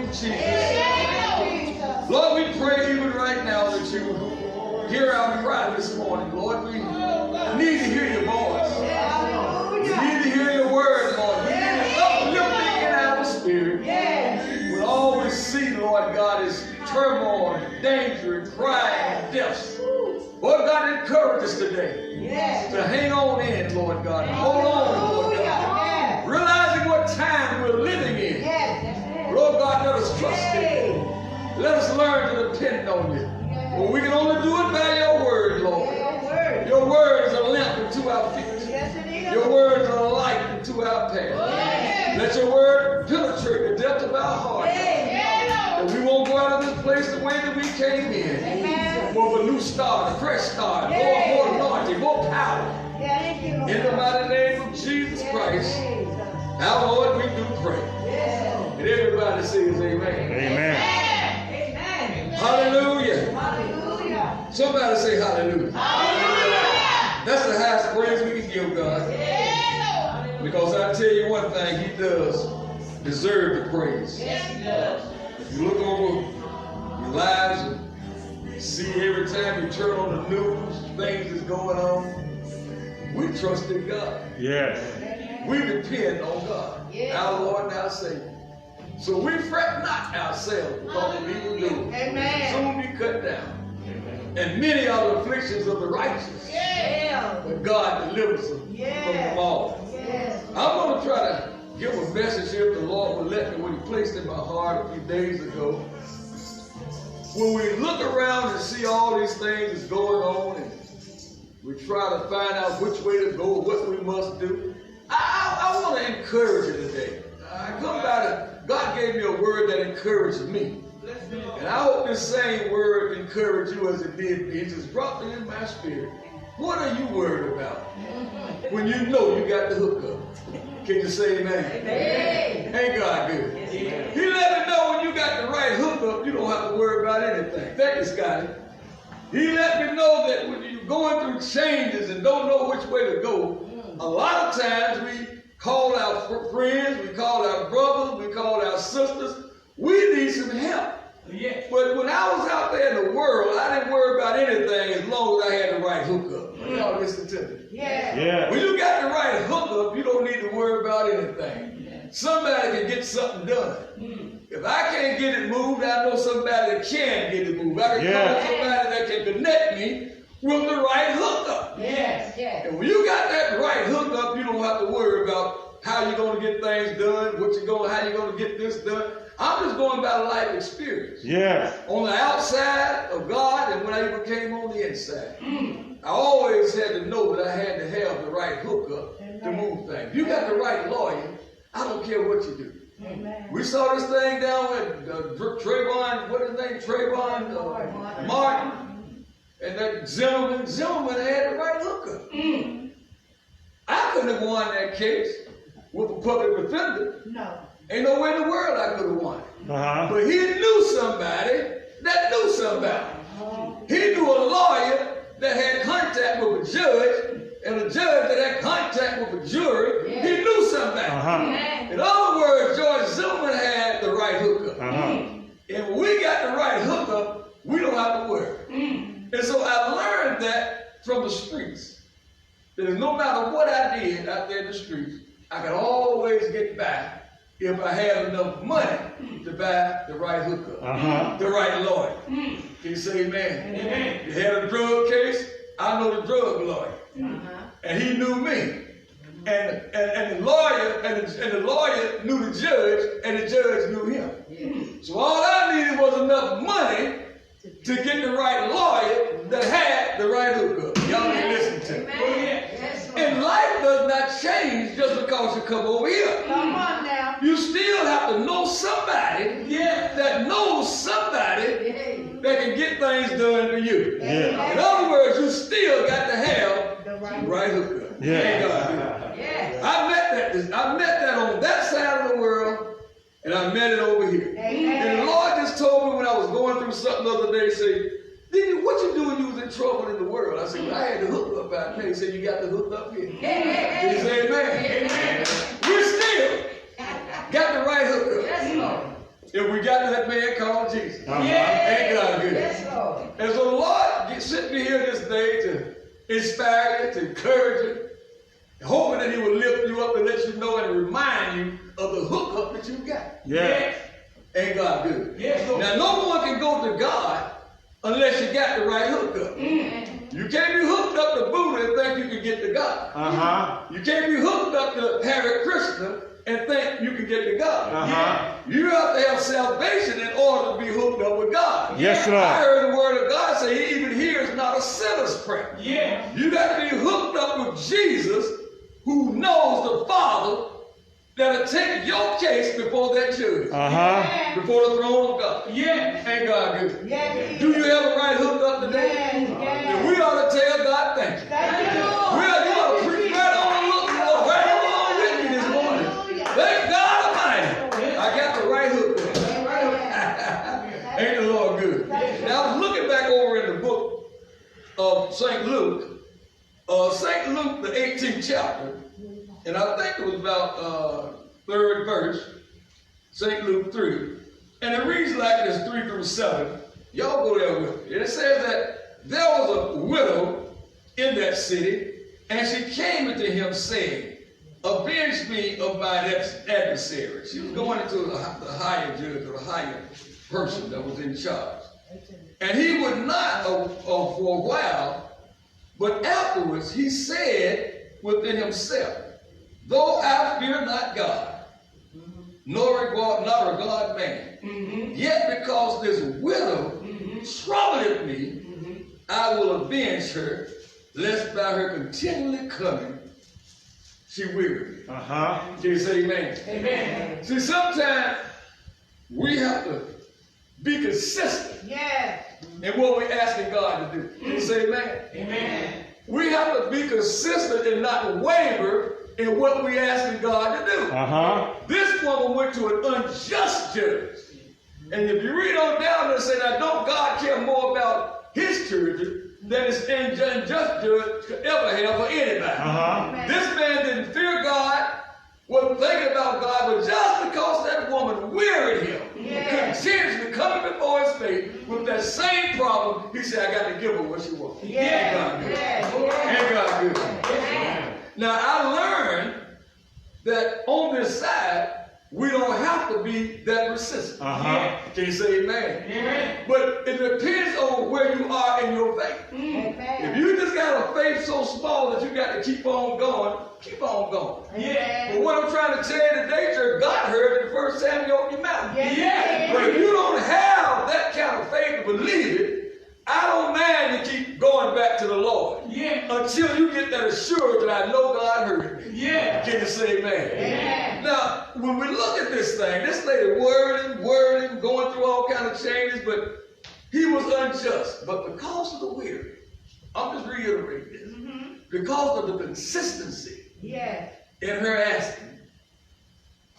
of Jesus. Lord, we pray even right now that you hear our cry this morning. Lord, we need to hear your voice. We need to hear your word, Lord. We need an uplifting in our spirit. We always see, Lord God, is turmoil, and danger, and crime, and deaths. Lord God, encourage us today to hang on in, Lord God, and hold on, Lord God, realizing what time we're living in. Lord God, let us trust in you. Let us learn to depend on you. Well, we can only do it by your word, Lord. Your word is a lamp unto our feet. Your word is a light unto our path. Let your word penetrate the depth of our heart. That we won't go out of this place the way that we came in. More of a new start, a fresh start, more anointing, more power. In the mighty name of Jesus Christ, our Lord, we do pray. And everybody says amen. Amen. Hallelujah. Somebody say hallelujah. That's the highest praise we can give God. Because I tell you one thing, he does deserve the praise. If you look over your lives and see every time you turn on the news, things is going on, we trust in God. Yes. We depend on God, our Lord and our Savior. So we fret not ourselves because of evil doing. Soon be cut down. And many are the afflictions of the righteous. But God delivers them from them all. I'm going to try to give a message here if the Lord will let me, when he placed in my heart a few days ago. When we look around and see all these things that's going on and we try to find out which way to go, what we must do, I want to encourage you today. I come by to, God gave me a word that encouraged me. And I hope this same word encouraged you as it did me. It just dropped it in my spirit. What are you worried about when you know you got the hookup? Can you say amen? Amen. Ain't God good? Yes. He let me know when you got the right hookup, you don't have to worry about anything. Thank you, Scotty. He let me know that when you're going through changes and don't know which way to go, a lot of times we call our friends, we call our brothers, we call our sisters. We need some help. Yeah. But when I was out there in the world, I didn't worry about anything as long as I had the right hookup. Y'all listen to me. Yeah. When you got the right hookup, you don't need to worry about anything. Somebody can get something done. If I can't get it moved, I know somebody that can get it moved. I can call somebody that can connect me with the right hookup. And when you got that right hookup, you don't have to worry about how you're going to get things done, how you're going to get this done. I'm just going by life experience. On the outside of God and when I even came on the inside. I always had to know that I had to have the right hookup to move things. If you got the right lawyer, I don't care what you do. We saw this thing down with Trayvon, what is his name? Trayvon Martin. And that Zimmerman had the right hookup. I couldn't have won that case with a public defender. No. Ain't no way in the world I could have won it. But he knew somebody that knew somebody. He knew a lawyer that had contact with a judge, and a judge that had contact with a jury. He knew somebody. In other words, George Zimmerman had the right hookup. And when we got the right hookup, we don't have to worry. And so I learned that from the streets. That no matter what I did out there in the streets, I could always get by if I had enough money to buy the right hookup, the right lawyer. Can you say amen? Amen. You had a drug case, I know the drug lawyer. And he knew me. And the lawyer knew the judge, and the judge knew him. So all I needed was enough money to get the right lawyer that had the right hookup. Y'all ain't listening to me. And life does not change just because you come over here. Come on now. You still have to know somebody that knows somebody that can get things done for you. In other words, you still got to have the right hookup. I met that on that side of the world, and I met it over here. And the Lord just told me when I was going through something the other day, say, what you do when you was in trouble in the world? I said, well, I had the hook up out there. He said, you got the hook up here. He said, amen. We still got the right hook up. if we got that man called Jesus. Yeah. Ain't God good? Yes, Lord. And so the Lord sent me here this day to inspire you, to encourage you, hoping that he will lift you up and let you know and remind you of the hookup that you got. Yeah. Ain't God good? Yes, Lord. Now, no one can go to God unless you got the right hookup. You can't be hooked up to Buddha and think you can get to God. You can't be hooked up to Hare Krishna and think you can get to God. You have to have salvation in order to be hooked up with God. Yes, Lord. I heard the word of God say he even hears not a sinner's prayer. Yeah. You got to be hooked up with Jesus, who knows the Father, that'll take your case before that judge. Before the throne of God. Yeah. Ain't God good? Yeah. Do you have the right hookup today? Then we ought to tell God thank you. Thank you, Lord. You ought to preach right on and look right along with me this morning. Thank God Almighty. I got the right hookup. Ain't the Lord good? Now I was looking back over in the book of St. Luke. St. Luke, the 18th chapter. And I think it was about 3rd verse. St. Luke 3. And it reads like this, 3 through 7. Y'all go there with me. And it says that there was a widow in that city, and she came unto him saying, avenge me of my adversary. She was going into the higher judge or the higher person that was in charge. And he would not for a while, but afterwards he said within himself, though I fear not God, nor regard man, yet because this widow troubleth me, I will avenge her, lest by her continually coming she weary me. Can you say amen? Amen. See, sometimes we have to be consistent in what we're asking God to do. Can you say amen? Amen. We have to be consistent and not waver in what we're asking God to do. This woman went to an unjust judge. And if you read on down and say, now don't God care more about his children than his unjust judge could ever have for anybody. This man didn't fear God, wasn't thinking about God, but just because that woman wearied him, continuously coming before his face with that same problem, he said, I got to give her what she wants. Ain't God good? Ain't God good? Now, I learned that on this side, we don't have to be that persistent. Can you say amen? But it depends on where you are in your faith. If you just got a faith so small that you got to keep on going, keep on going. But what I'm trying to tell you today, church, God heard it the first time you opened your mouth. But if you don't have that kind of faith to believe it, I don't mind to keep going back to the Lord until you get that assurance that I know God heard me. Can you say amen? Now, when we look at this thing, this lady worrying, going through all kinds of changes, but he was unjust. But because of the weary, I'm just reiterating this, because of the consistency in her asking,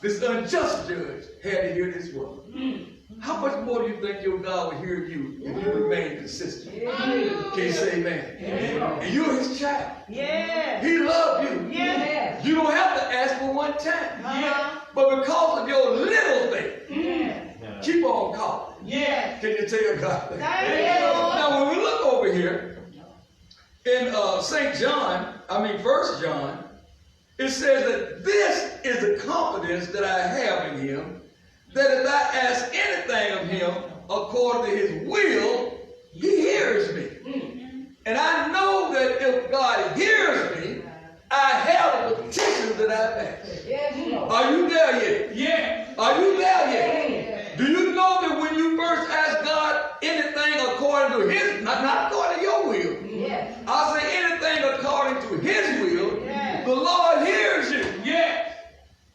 this unjust judge had to hear this woman. How much more do you think your God will hear you if you remain consistent? Can you say amen? And you're his child. He loves you. You don't have to ask for one time. But because of your little faith, keep on calling. Can you tell God that? Now, when we look over here in 1 John, it says that this is the confidence that I have in him, that if I ask anything of him according to his will, he hears me. And I know that if God hears me, I have the petitions that I've asked. Are you there yet? Are you there yet? Do you know that when you first ask God anything according to his, not according to your will, I'll say anything according to his will, the Lord hears you.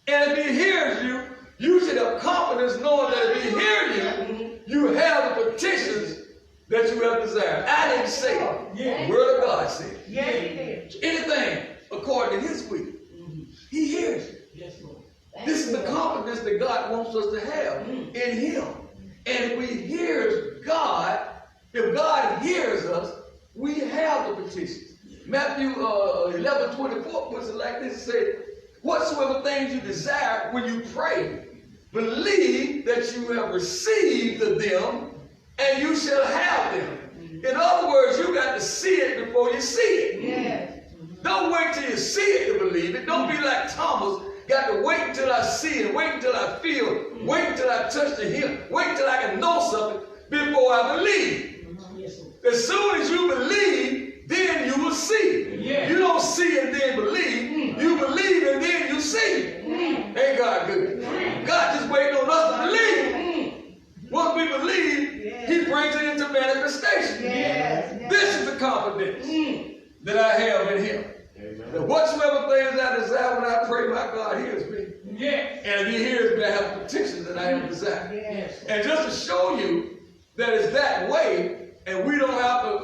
And if he hears you, you should have confidence knowing that if he hears you, you have the petitions that you have desired. I didn't say it. The word of God said it. Anything according to his will, he hears you. This is the confidence that God wants us to have in him. And if we hear God, if God hears us, we have the petitions. Matthew 11:24 puts it like this. It says, whatsoever things you desire when you pray, believe that you have received them, and you shall have them. In other words, you got to see it before you see it. Yes. Don't wait till you see it to believe it. Don't be like Thomas. Got to wait until I see it, wait until I feel, wait until I touch the hem, wait until I can know something before I believe. As soon as you believe, then you will see. Yeah. You don't see and then believe. You believe and then you see. Ain't God good? God just waiting on us to believe. Once we believe, he brings it into manifestation. This is the confidence that I have in him. That whatsoever things I desire when I pray, my God hears me. And if he hears me, I have petitions that I have desired. And just to show you that it's that way, and we don't have to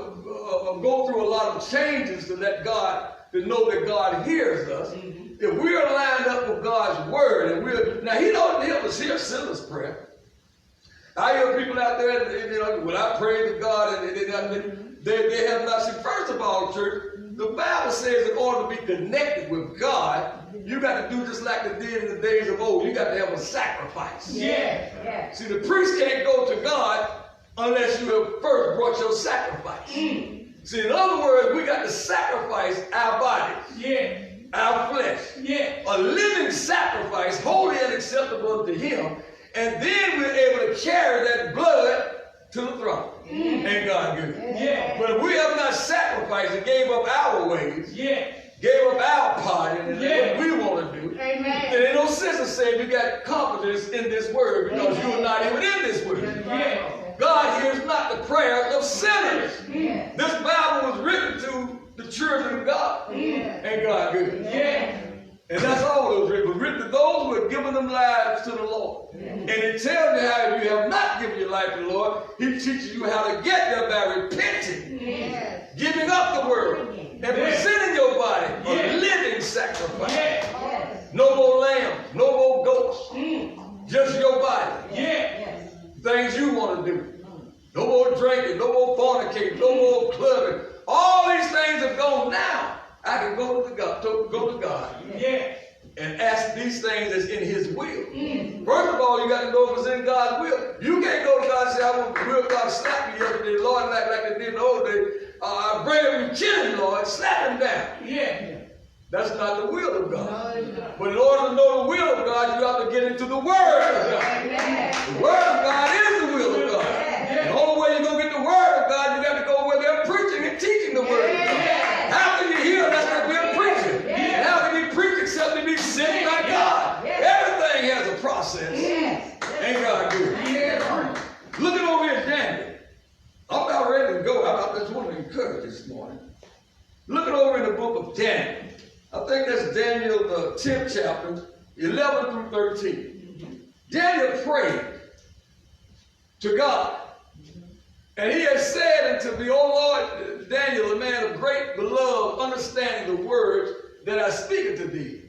go through a lot of changes to let God, to know that God hears us. If we are lined up with God's word, and now he don't hear us hear sinner's prayer. I hear people out there, when I pray to God, and they have not seen. First of all, church, the Bible says in order to be connected with God, you got to do just like they did in the days of old. You got to have a sacrifice. See, the priest can't go to God unless you have first brought your sacrifice. See, in other words, we got to sacrifice our bodies, our flesh, a living sacrifice, holy and acceptable to him, and then we're able to carry that blood to the throne. Ain't God good? But if we have not sacrificed and gave up our ways, gave up our part and what we want to do, then there's no sense of saying you got confidence in this word because you are not even in this word. God hears not the prayers of sinners. This Bible was written to the children of God. Ain't God good? And that's all it was written. It was written to those who had given them lives to the Lord. And it tells you how if you have not given your life to the Lord, he teaches you how to get there by repenting, giving up the world, and presenting your body a living sacrifice. No more lambs, no more goats, just your body. Things you want to do. No more drinking, no more fornicating, no more clubbing. All these things are gone now. I can go to God, and ask these things that's in his will. First of all, you got to know if it's in God's will. You can't go to God and say, I want the will of God to slap you yesterday, Lord, like they did in the old days. I bring him and kill him, Lord, slap him down. That's not the will of God. But in order to know the will of God, you have to get into the Word of God. The Word of God is the will of God. The only way you're going to get the Word of God, you got to go where they're preaching and teaching the Word of God. How can you hear unless they're being preaching? And how can you preach except to be sent by God? Everything has a process. Ain't God good? Looking over here at Daniel. I'm about ready to go. I just want to encourage this morning. Looking over in the book of Daniel. I think that's Daniel, the 10th chapter, 11 through 13. Daniel prayed to God. And he has said unto me, O Lord, Daniel, a man of great beloved, understanding the words that I speak unto thee,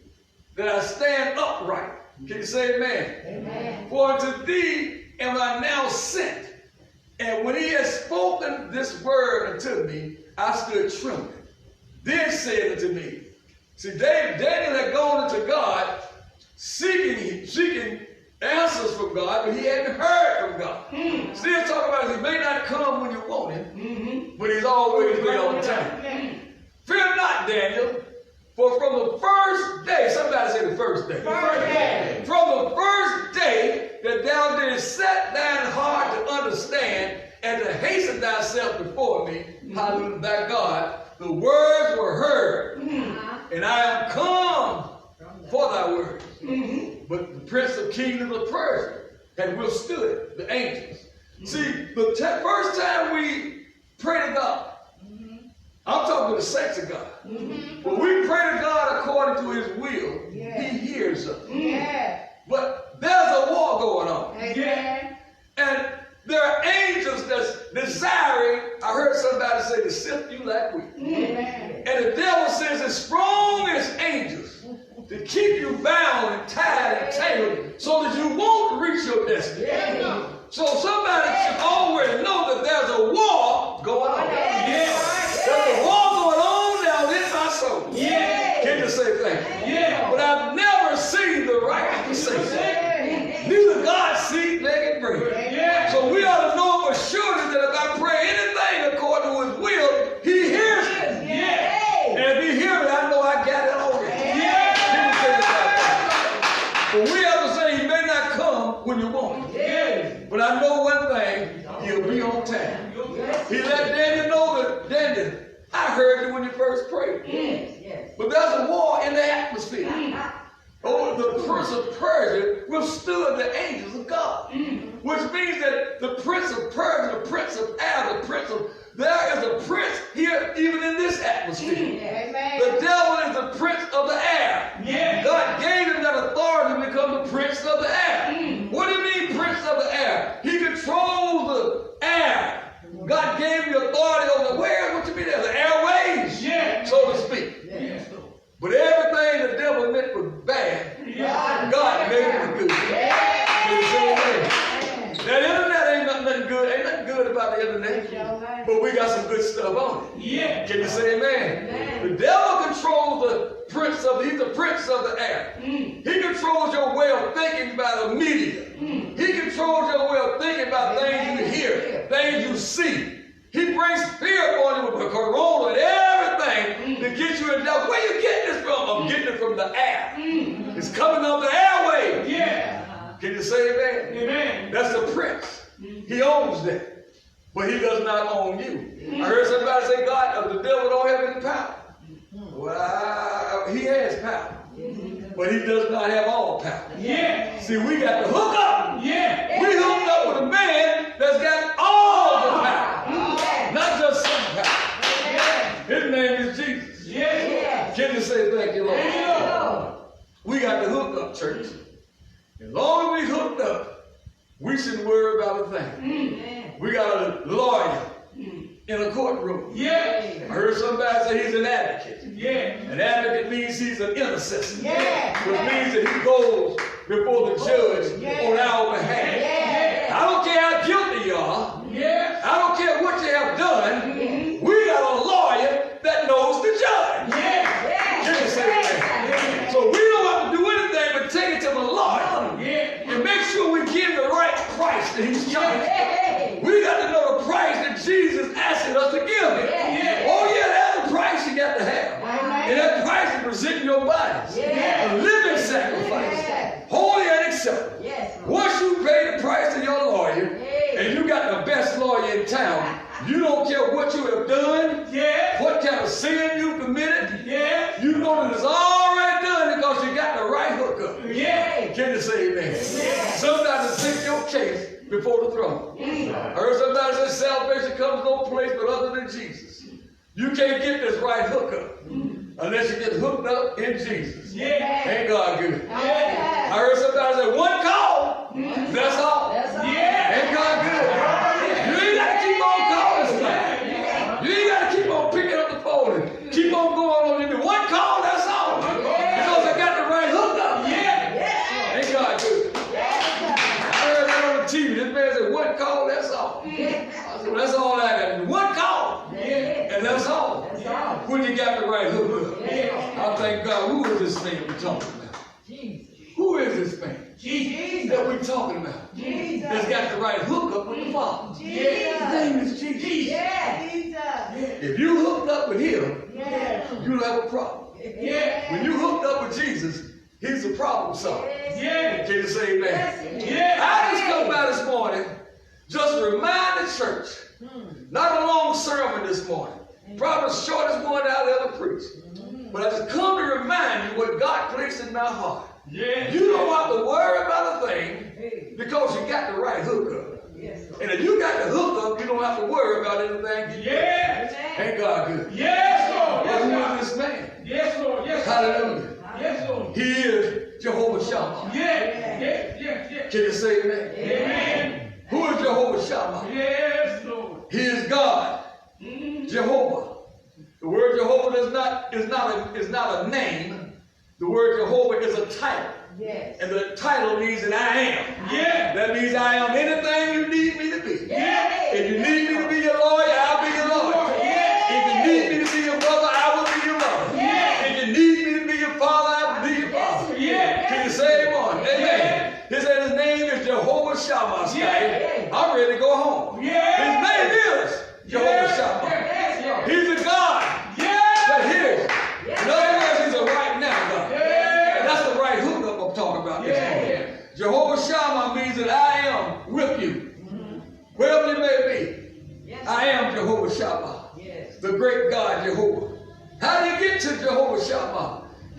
that I stand upright. Can you say amen? For unto thee am I now sent. And when he had spoken this word unto me, I stood trembling. Then said unto me, see, Daniel had gone unto God, seeking answers from God, but he hadn't heard from God. Still talking about it, he may not come when you want him, but he's always there on time. Fear not, Daniel, for from the first day, somebody say the first day. From the first day that thou didst set thine heart to understand and to hasten thyself before me, hallelujah, thy God, the words were heard, and I am come for thy words. But the prince of kingdoms of Persia had withstood the angels. See, the first time we pray to God, I'm talking to the saints of God. When we pray to God according to his will, he hears us. But there's a war going on. And there are angels that's desiring, I heard somebody say, to sift you like wheat. And the devil sends his strongest angels to keep you bound and tied and tangled so that you won't reach your destiny. So somebody should already know that there's a war going on. There's a war going on down in my soul. Can you say thank you? But I've never seen the righteous forsaken, neither He let Daniel know that, Daniel, I heard you when you first prayed. Yes. But there's a war in the atmosphere. Oh, the prince of Persia withstood the angels of God. Which means that the prince of Persia, the prince of air, there is a prince here even in this atmosphere. The devil is the prince of the air. God gave him that authority to become the prince of the air. What do you mean prince of the air? He controls the air. God gave you authority over the where? What you mean? The airways, so to speak. But everything the devil meant for bad, God made it for good. That internet ain't nothing good. Ain't nothing good about the internet. But we got some good stuff on it. Can you say amen? The devil controls the prince of, he's the prince of the air. He controls your way of thinking by the media. He controls your way of thinking about things you hear, things you see. He brings fear upon you with the corona and everything to get you in doubt. Where you getting this from? I'm getting it from the air. It's coming off the airway. Can you say amen? Amen. That's the prince. He owns that. But he does not own you. I heard somebody say, God, the devil don't have any power. Well, he has power. But he does not have all power. See, we got the hookup. We hooked up with a man that's got all the power. Not just some power. His name is Jesus. Can you say thank you, Lord? We got the hookup, church. As long as we hooked up, we shouldn't worry about a thing. We got a lawyer in a courtroom. I heard somebody say he's an advocate. An advocate means he's an intercessor. Which means that he goes before the judge on our behalf. I don't care how guilty you are. I don't care what you have done. We got a lawyer that knows the judge. Can you say that? So we don't have to do anything but take it to the lawyer and make sure we give the right price that he's charging. We got to know the price that Jesus asking us to give him. Oh yeah, that's the price you got to have. And that price is presenting your bodies. A living sacrifice. Holy and acceptable. Once you pay the price to your lawyer, and you got the best lawyer in town, you don't care what you have done, what kind of sin you committed, you know that it's already done because you got the right hookup. Can you say amen? Sometimes take your case before the throne. I heard somebody say salvation comes no place but other than Jesus. You can't get this right hookup unless you get hooked up in Jesus. Ain't God good? I heard somebody say one call, that's all. Ain't God good? You ain't got to keep on calling stuff. You ain't got to keep on picking up the phone and keep on going on into one call, that's all. Because I got the right hookup. Ain't God good? I heard that on the TV. This man said one call, that's all. I said, well, that's all I got to do. One call. And that's all. When you got the right hookup. I thank God, who is this man we're talking about? Who is this man that we're talking about? That's got the right hookup with the Father. His name is Jesus. If you hooked up with him, you don't have a problem. When you hooked up with Jesus, he's the problem solver. Can you say amen? I just come by this morning just to remind the church, not a long sermon this morning, probably the shortest one I've ever preached. But I just come to remind you what God placed in my heart. You don't have to worry about a thing because you got the right hookup. And if you got the hookup, you don't have to worry about anything. Ain't God good? Well, who is this man? Hallelujah. He is Jehovah Shammah. Can you say amen? Who is Jehovah Shammah? He is God. Jehovah. The word Jehovah is not a name. The word Jehovah is a title. And the title means that I am. That means I am anything you need me to be. If you need me to be your lawyer, I'll be your lawyer. If you need me to be your brother, I will be your brother. If you need me to be your father, I will be your father. Can you say amen? His name is Jehovah Shammah. I'm ready to go home. His name is Jehovah Shammah. He's a God that hears. In other words, he's a right now God. That's the right hookup I'm talking about this morning. Jehovah Shammah means that I am with you. Wherever you may be, I am Jehovah.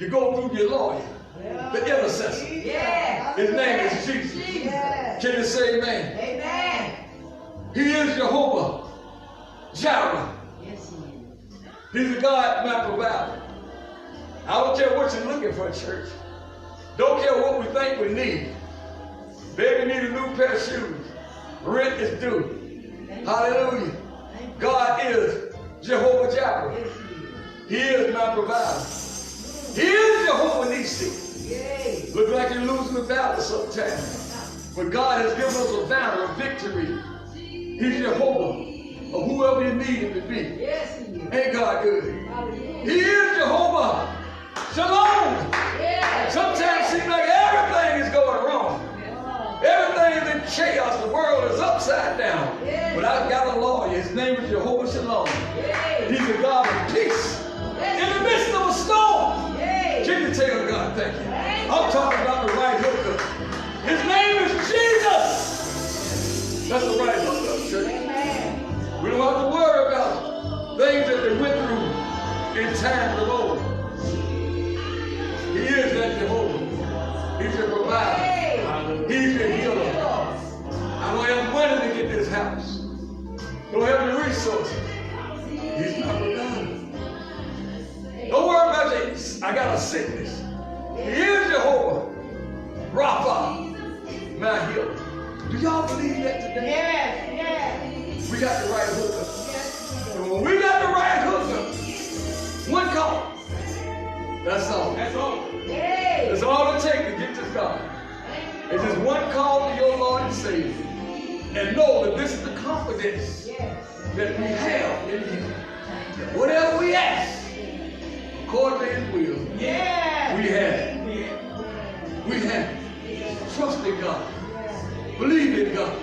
you go through your lawyer, the intercessor. His name is Jesus. Can you say amen? Amen. He is Jehovah Jireh. He's the God, my provider. I don't care what you're looking for, church. Don't care what we think we need. Baby need a new pair of shoes. Rent is due. Hallelujah. God is Jehovah Jireh. He is my provider. He is Jehovah Nissi. Look like you're losing the battle sometimes. But God has given us a banner of victory. He's Jehovah of whoever you need him to be. Ain't God good? He is Jehovah Shalom. Sometimes it seems like everything is going wrong. Everything is in chaos. The world is upside down. But I've got a lawyer. His name is Jehovah Shalom. He's the God of peace. In the midst of a storm. Can you tell God thank you? I'm talking about the right hookup. His name is Jesus. That's the right hookup, church. We don't have to worry about things that they went through in times of old. He is that Jehovah. He's your provider. He's your healer. I don't have money to get this house. Don't have the resources. He's my provider. Don't worry about this. I got a sickness. He is Jehovah Rapha, my healer. Do y'all believe that today? Yes. We got the right hookup. And when we got the right hookup, one call. That's all. That's all. That's all it takes to get to God. It's just one call to your Lord and Savior. And know that this is the confidence that we have in Him. Whatever we ask, according to His will, we have it. We have it. Trust in God. Believe in God.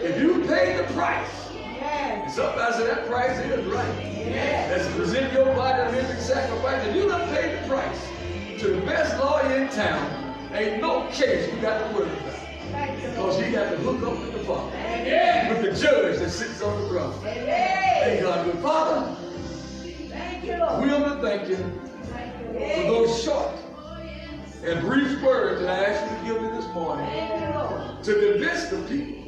If you pay the price, and somebody said that price is right. That's to present your body a living sacrifice. If you done paid the price to the best lawyer in town, ain't no case you got to worry about. Because he got to hook up with the Father. With the judge that sits on the throne. Thank God, good Father. We want to thank you for those short and brief words that I asked you to give me this morning to convince the people.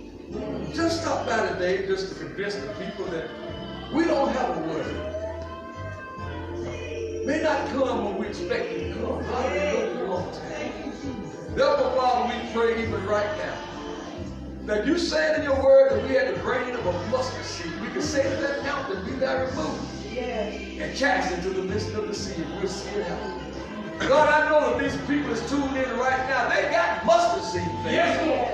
Just stop by today just to convince the people that we don't have a word. May not come when we expect it to come. Therefore, Father, we pray even right now that you said in your word that we had the grain of a mustard seed. We can say to that mountain, be thou removed, and cast into the midst of the sea, and we'll see it happen. God, I know that these people is tuned in right now. They got mustard seed faith.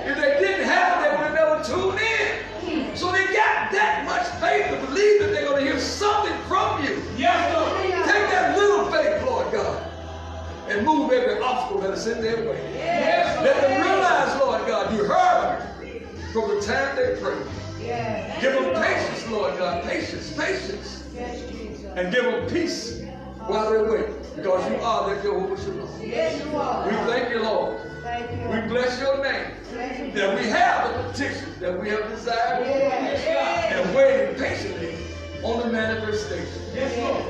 If they didn't have it, they would have never tuned in. So they got that much faith to believe that they're going to hear something from you. Take that little faith, Lord God, and move every obstacle that is in their way. Let them realize, Lord God, you heard them from the time they prayed. Give them patience, Lord God, patience. And give them peace while they wait. Because you are the Jehovah Shalom. We thank you, Lord. We bless your name. That we have the petitions that we have desired and waiting patiently on the manifestation.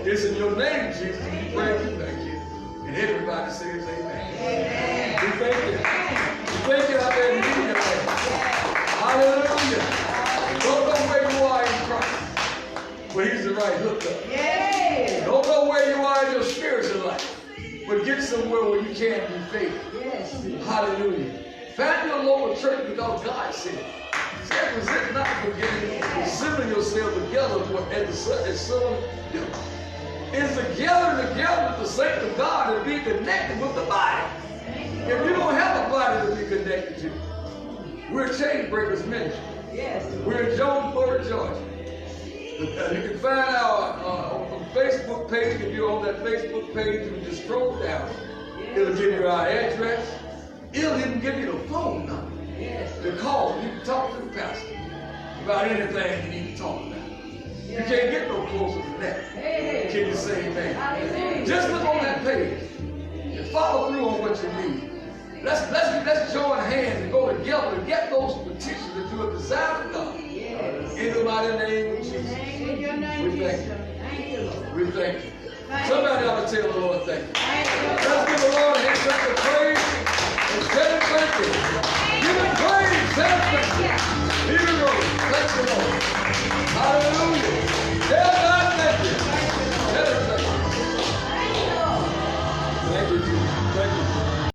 It's in your name, Jesus. We pray and thank you. And everybody says amen. We thank you. We thank you out there in the media. Hallelujah. Don't know where you are in Christ, but He's the right hookup. Don't know where you are in your spiritual life, but get somewhere where you can be faithful. Hallelujah. Find your local church because God said it. Represent not forgetting, assembling yourselves together as the Son did. It's together with the saints of God and be connected with the body. If you don't have a body to be connected to, we're Chain Breakers Ministry. We're in Jonesboro, Georgia. You can find our Facebook page. If you're on that Facebook page, you can just scroll down. It'll give you our address. It'll even give you the phone number to call. You can talk to the pastor about anything you need to talk about. You can't get no closer than that. Can you say amen? Just look on that page and follow through on what you need. Let's join hands and go together and get those petitions that you have desired of God. In the mighty name of Jesus. We thank you. We thank you. Somebody ought to tell the Lord thank you. Let's give the Lord a hand of praise and tell him